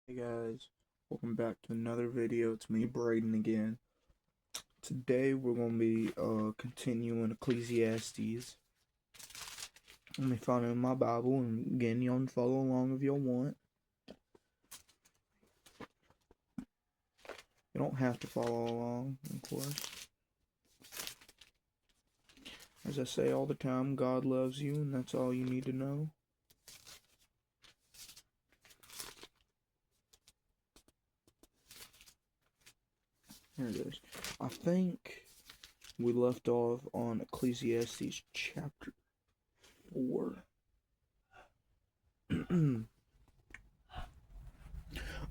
Hey guys, welcome back to another video. It's me, Braden, again. Today we're going to be continuing Ecclesiastes. Let me find it in my Bible, and again, y'all can follow along if y'all want. You don't have to follow along, of course. As I say all the time, God loves you, and that's all you need to know. Here it is. I think we left off on Ecclesiastes chapter 4.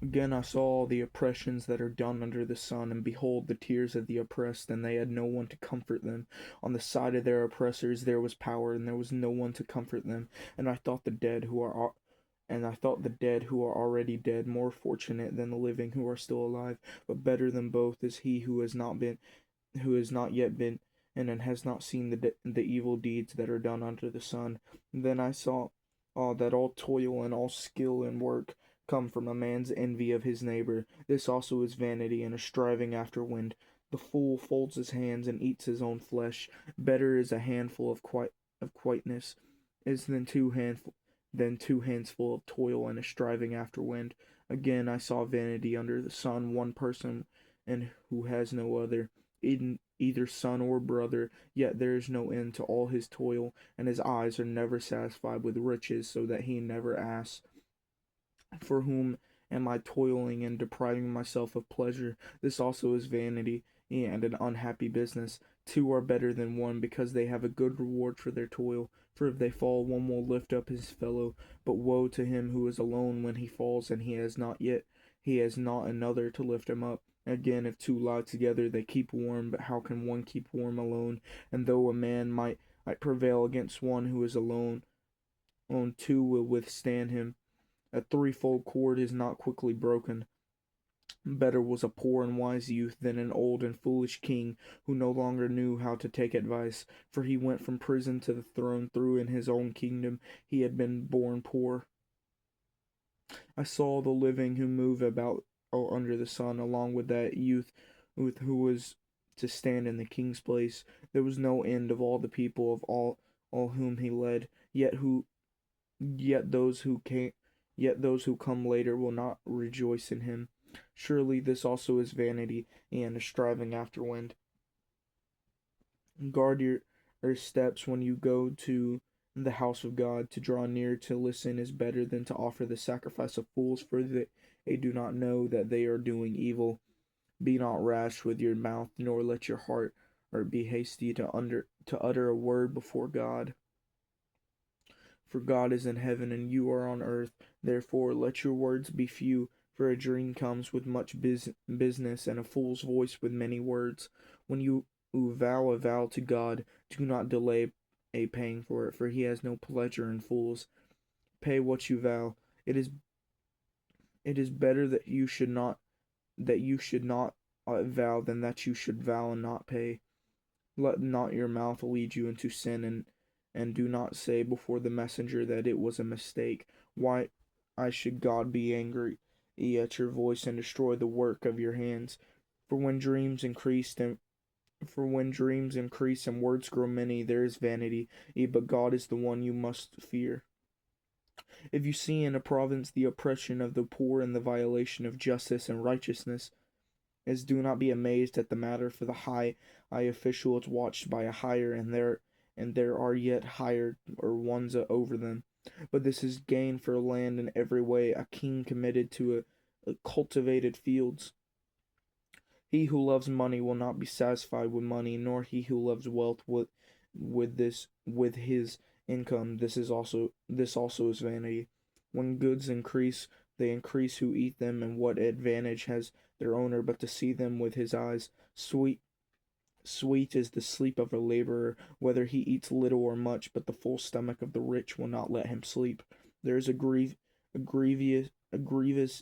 Again I saw the oppressions that are done under the sun, and behold the tears of the oppressed, and they had no one to comfort them. On the side of their oppressors there was power, and there was no one to comfort them. And I thought the dead who are already dead more fortunate than the living who are still alive. But better than both is he who has not yet been, and has not seen the evil deeds that are done under the sun. Then I saw that all toil and all skill and work come from a man's envy of his neighbor. This also is vanity and a striving after wind. The fool folds his hands and eats his own flesh. Better is a handful of quietness is than two hands full of toil and a striving after wind. Again I saw vanity under the sun, one person and who has no other, either son or brother, yet there is no end to all his toil, and his eyes are never satisfied with riches, so that he never asks, for whom am I toiling and depriving myself of pleasure? This also is vanity and an unhappy business. Two are better than one, because they have a good reward for their toil. For if they fall, one will lift up his fellow. But woe to him who is alone when he falls, and he has not another to lift him up. Again, if two lie together, they keep warm. But how can one keep warm alone? And though a man might prevail against one who is alone, two will withstand him. A threefold cord is not quickly broken. Better was a poor and wise youth than an old and foolish king who no longer knew how to take advice, for he went from prison to the throne through in his own kingdom he had been born poor. I saw the living who move about under the sun, along with that youth who was to stand in the king's place. There was no end of all the people of all whom he led, yet those who came yet those who come later will not rejoice in him. Surely this also is vanity and a striving after wind. Guard your steps when you go to the house of God. To draw near to listen is better than to offer the sacrifice of fools, for they do not know that they are doing evil. Be not rash with your mouth, nor let your heart or be hasty to utter a word before God. For God is in heaven and you are on earth. Therefore let your words be few, for a dream comes with much business, and a fool's voice with many words. When you vow a vow to God, do not delay paying for it, for he has no pleasure in fools. Pay what you vow. It is better that you should not vow than that you should vow and not pay. Let not your mouth lead you into sin, and do not say before the messenger that it was a mistake. Why should God be angry at your voice and destroy the work of your hands? For when dreams increase and words grow many, there is vanity. But God is the one you must fear. If you see in a province the oppression of the poor and the violation of justice and righteousness, as do not be amazed at the matter, for the high official is watched by a higher, and there are yet higher or ones over them. But this is gain for land in every way, a king committed to a cultivated fields. He who loves money will not be satisfied with money, nor he who loves wealth with his income. This also is vanity. When goods increase, they increase who eat them, and what advantage has their owner but to see them with his eyes? Sweet is the sleep of a laborer, whether he eats little or much, but the full stomach of the rich will not let him sleep. There is a grievous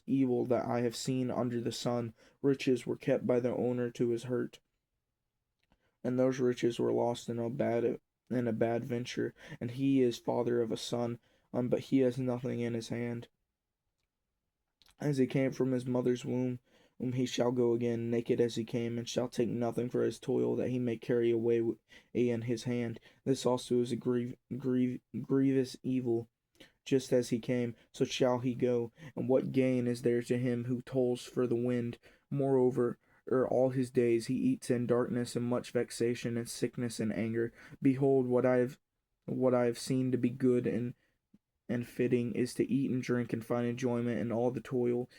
evil that I have seen under the sun. Riches were kept by their owner to his hurt, and those riches were lost in a bad venture. And he is father of a son, but he has nothing in his hand. As he came from his mother's womb, he shall go again, naked as he came, and shall take nothing for his toil that he may carry away in his hand. This also is a grievous evil. Just as he came, so shall he go. And what gain is there to him who toils for the wind? Moreover, all his days he eats in darkness and much vexation and sickness and anger. Behold, what I have seen to be good and fitting is to eat and drink and find enjoyment in all the toil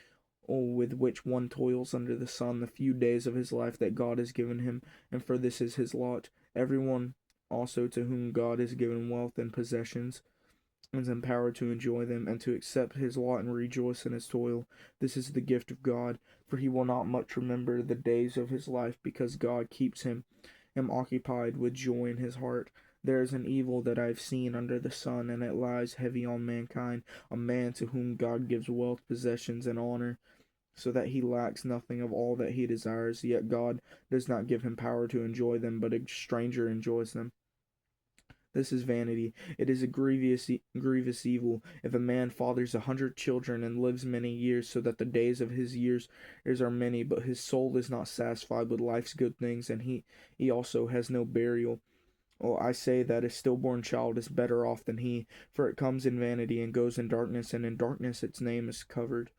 with which one toils under the sun the few days of his life that God has given him, and for this is his lot. Everyone also to whom God has given wealth and possessions is empowered to enjoy them and to accept his lot and rejoice in his toil. This is the gift of God, for he will not much remember the days of his life, because God keeps him occupied with joy in his heart. There is an evil that I have seen under the sun, and it lies heavy on mankind, a man to whom God gives wealth, possessions, and honor, so that he lacks nothing of all that he desires, yet God does not give him power to enjoy them, but a stranger enjoys them. This is vanity. It is a grievous evil. If a man fathers 100 children and lives many years, so that the days of his years are many, but his soul is not satisfied with life's good things, and he also has no burial. Oh, I say that a stillborn child is better off than he, for it comes in vanity and goes in darkness, and in darkness its name is covered.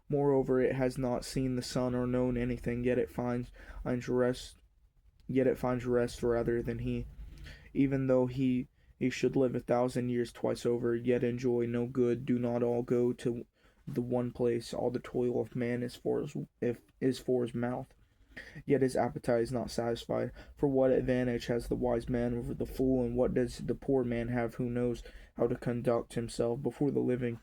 Moreover, it has not seen the sun or known anything, finds rest, yet it finds rest rather than he. Even though he should live 1,000 years twice over, yet enjoy no good, do not all go to the one place. All the toil of man is for his mouth, yet his appetite is not satisfied. For what advantage has the wise man over the fool, and what does the poor man have who knows how to conduct himself before the living?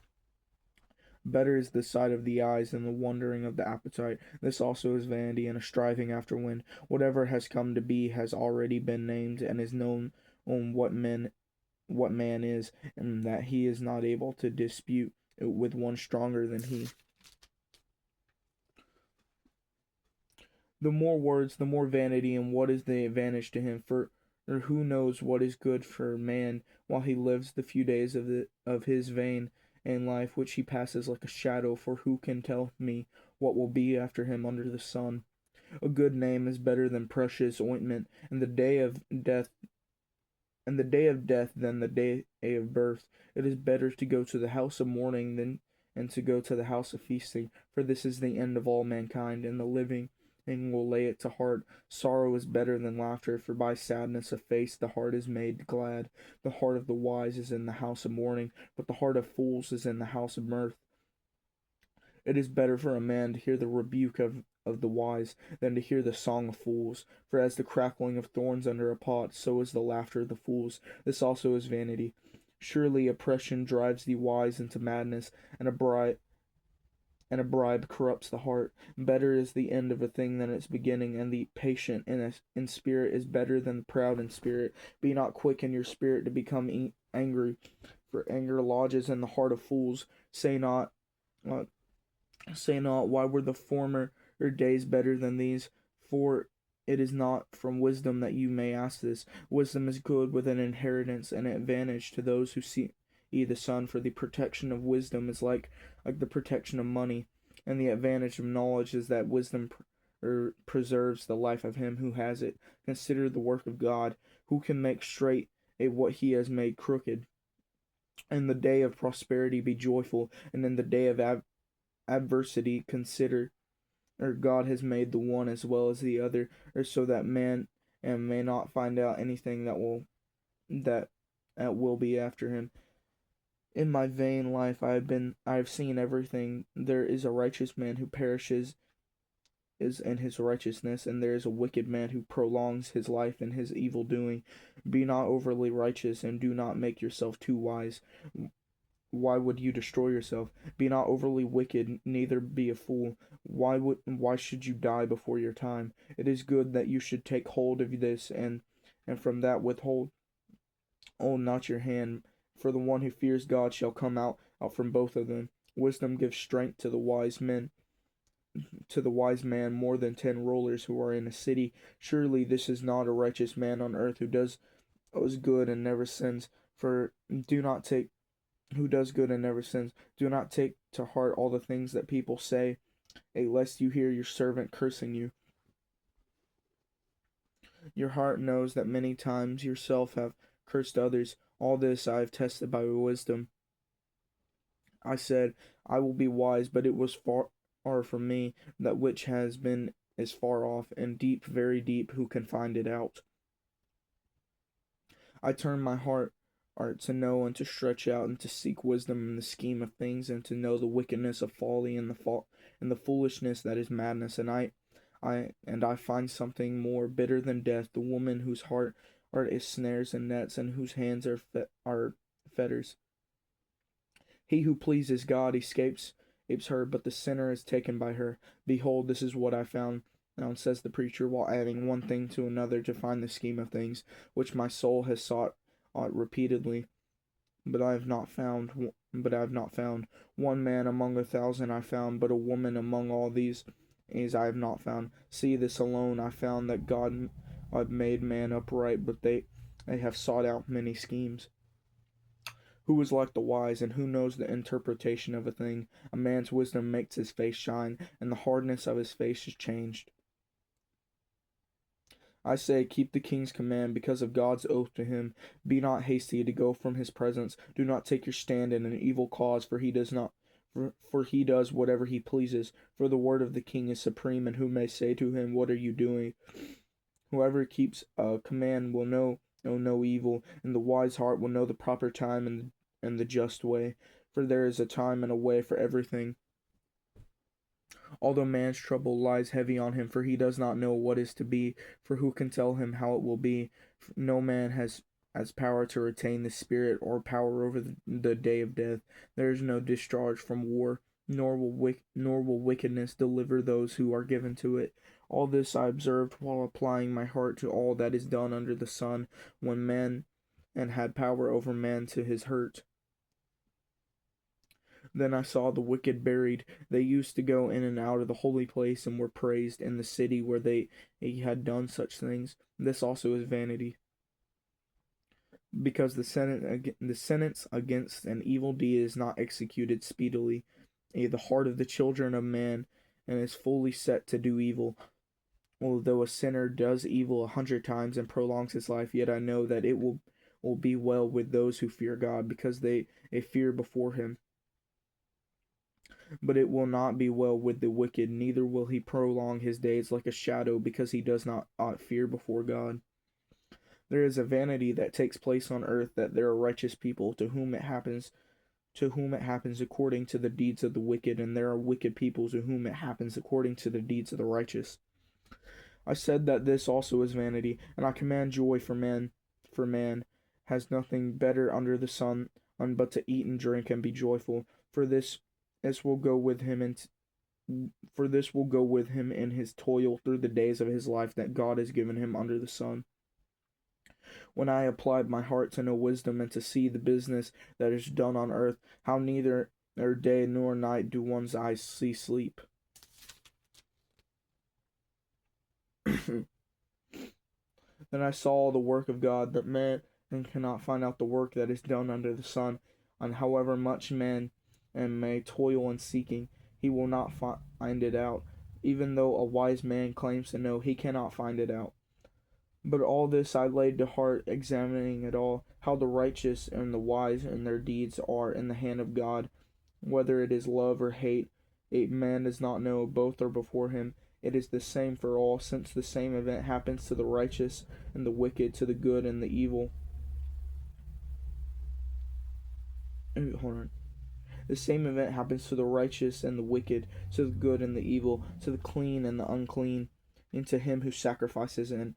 Better is the sight of the eyes than the wandering of the appetite. This also is vanity and a striving after wind. Whatever has come to be has already been named, and is known on what man is, and that he is not able to dispute with one stronger than he. The more words, the more vanity, and what is the advantage to him? For or who knows what is good for man while he lives the few days of his vain and life, which he passes like a shadow? For who can tell me what will be after him under the sun? A good name is better than precious ointment, and the day of death than the day of birth. It is better to go to the house of mourning than and to go to the house of feasting, for this is the end of all mankind, and the living will lay it to heart. Sorrow is better than laughter, for by sadness of face the heart is made glad. The heart of the wise is in the house of mourning, but the heart of fools is in the house of mirth. It is better for a man to hear the rebuke of the wise than to hear the song of fools. For as the crackling of thorns under a pot, so is the laughter of the fools. This also is vanity. Surely oppression drives the wise into madness, and a bribe corrupts the heart. Better is the end of a thing than its beginning, and the patient in spirit is better than the proud in spirit. Be not quick in your spirit to become angry, for anger lodges in the heart of fools. Uh, Say not, why were the former days better than these? For it is not from wisdom that you may ask this. Wisdom is good with an inheritance and an advantage to those who see the sun. For the protection of wisdom is like the protection of money, and the advantage of knowledge is that wisdom preserves the life of him who has it. Consider the work of God, who can make straight what he has made crooked. In the day of prosperity be joyful, and in the day of adversity consider, or God has made the one as well as the other, or so that man and may not find out anything that will be after him. In my vain life I have seen everything. There is a righteous man who perishes is in his righteousness, and there is a wicked man who prolongs his life in his evil doing. Be not overly righteous, and do not make yourself too wise. Why would you destroy yourself? Be not overly wicked, neither be a fool. Why should you die before your time? It is good that you should take hold of this, and from that withhold not your hand. For the one who fears God shall come out from both of them. Wisdom gives strength to the wise man more than 10 rulers who are in a city. Surely this is not a righteous man on earth who does good and never sins. For do not take who does good and never sins. Do not take to heart all the things that people say, lest you hear your servant cursing you. Your heart knows that many times yourself have cursed others. All this I have tested by wisdom. I said, I will be wise, but it was far from me. That which has been is far off, and deep, very deep, who can find it out? I turned my heart to know and to stretch out and to seek wisdom in the scheme of things and to know the wickedness of folly and the foolishness that is madness. And I find something more bitter than death, the woman whose heart is snares and nets and whose hands are fetters. He who pleases God escapes her, but the sinner is taken by her. Behold, this is what I found. Now, says the preacher, while adding one thing to another to find the scheme of things, which my soul has sought repeatedly, but I have not found. But I have not found. One man among 1,000 I found, but a woman among all these I have not found. See, this alone I found, that God made man upright, but they have sought out many schemes. Who is like the wise, and who knows the interpretation of a thing? A man's wisdom makes his face shine, and the hardness of his face is changed. I say, keep the king's command, because of God's oath to him. Be not hasty to go from his presence. Do not take your stand in an evil cause, for he does whatever he pleases. For the word of the king is supreme, and who may say to him, what are you doing? Whoever keeps a command will know no evil, and the wise heart will know the proper time and the just way. For there is a time and a way for everything. Although man's trouble lies heavy on him, for he does not know what is to be, for who can tell him how it will be? No man has power to retain the spirit, or power over the day of death. There is no discharge from war, nor will wickedness deliver those who are given to it. All this I observed while applying my heart to all that is done under the sun, when man and had power over man to his hurt. Then I saw the wicked buried. They used to go in and out of the holy place and were praised in the city where they had done such things. This also is vanity, because the sentence against an evil deed is not executed speedily. The heart of the children of man and is fully set to do evil. Although a sinner does evil 100 times and prolongs his life, yet I know that it will be well with those who fear God, because they fear before him. But it will not be well with the wicked, neither will he prolong his days like a shadow, because he does not fear before God. There is a vanity that takes place on earth, that there are righteous people to whom it happens according to the deeds of the wicked, and there are wicked people to whom it happens according to the deeds of the righteous. I said that this also is vanity, and I command joy for man. For man has nothing better under the sun but to eat and drink and be joyful. This will go with him in his toil through the days of his life that God has given him under the sun. When I applied my heart to know wisdom and to see the business that is done on earth, how neither day nor night do one's eyes see sleep. Then I saw the work of God, that man cannot find out the work that is done under the sun, and however much man may toil in seeking, he will not find it out. Even though a wise man claims to know, he cannot find it out. But all this I laid to heart, examining it all, how the righteous and the wise and their deeds are in the hand of God. Whether it is love or hate, a man does not know, both are before him. It is the same for all, since the same event happens to the righteous and the wicked, to the good and the evil. Hold on. The same event happens to the righteous and the wicked, to the good and the evil, to the clean and the unclean, and to him who sacrifices and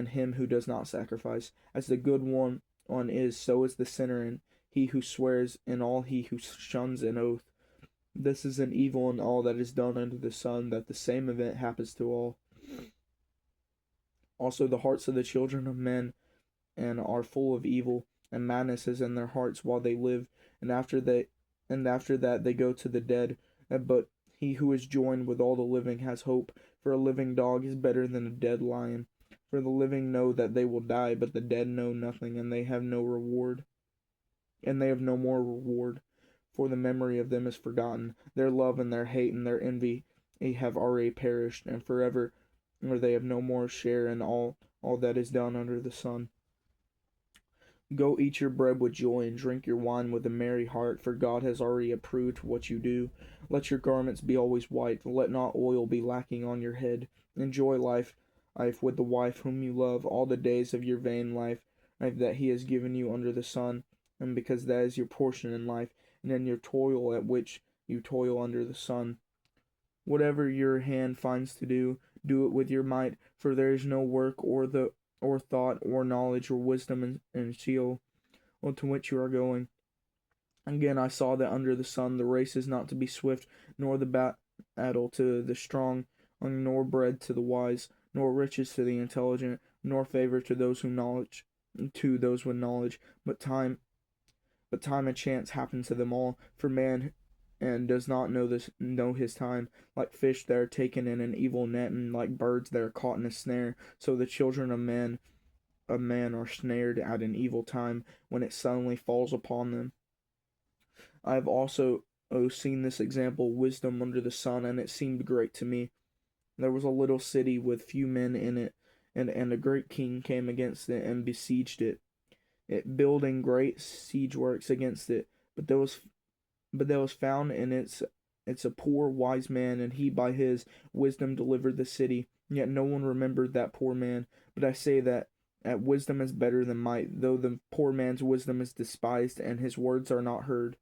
him who does not sacrifice. As the good one is, so is the sinner, and he who swears, and all he who shuns an oath. This is an evil in all that is done under the sun, that the same event happens to all. Also the hearts of the children of men and are full of evil, and madness is in their hearts while they live, and after that they go to the dead. But he who is joined with all the living has hope, for a living dog is better than a dead lion. For the living know that they will die, but the dead know nothing, and they have no more reward. for the memory of them is forgotten. Their love and their hate and their envy have already perished, and forever, or they have no more share in all that is done under the sun. Go eat your bread with joy and drink your wine with a merry heart, for God has already approved what you do. Let your garments be always white, let not oil be lacking on your head. Enjoy life with the wife whom you love all the days of your vain life that he has given you under the sun, and because that is your portion in life, and in your toil at which you toil under the sun. Whatever your hand finds to do, do it with your might, for there is no work or thought or knowledge or wisdom in Sheol, to which you are going. Again I saw that under the sun the race is not to be swift, nor the battle to the strong, nor bread to the wise, nor riches to the intelligent, nor favor to those with knowledge, but time and chance happen to them all. For man and does not know his time, like fish that are taken in an evil net, and like birds that are caught in a snare, so the children of man are snared at an evil time, when it suddenly falls upon them. I have also seen this example, wisdom under the sun, and it seemed great to me. There was a little city with few men in it, and a great king came against it and besieged it building great siege works against it. But there was found in it's a poor wise man, and he by his wisdom delivered the city. Yet no one remembered that poor man. But I say that wisdom is better than might, though the poor man's wisdom is despised, and his words are not heard.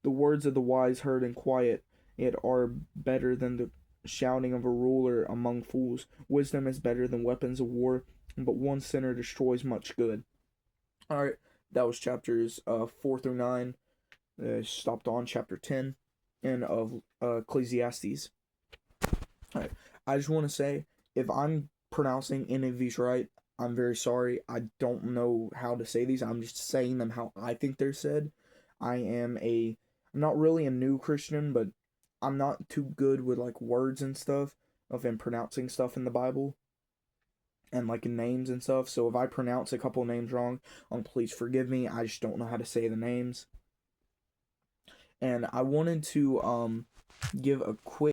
The words of the wise heard in quiet it are better than the shouting of a ruler among fools. Wisdom is better than weapons of war, but one sinner destroys much good. All right, that was chapters 4 through 9. Stopped on chapter 10 and of Ecclesiastes. All right, I just want to say, if I'm pronouncing any of these right, I'm very sorry. I don't know how to say these. I'm just saying them how I think they're said. I'm not really a new Christian, but I'm not too good with like words and stuff of him pronouncing stuff in the Bible and like names and stuff. So if I pronounce a couple names wrong, please forgive me. I just don't know how to say the names. And I wanted to give a quick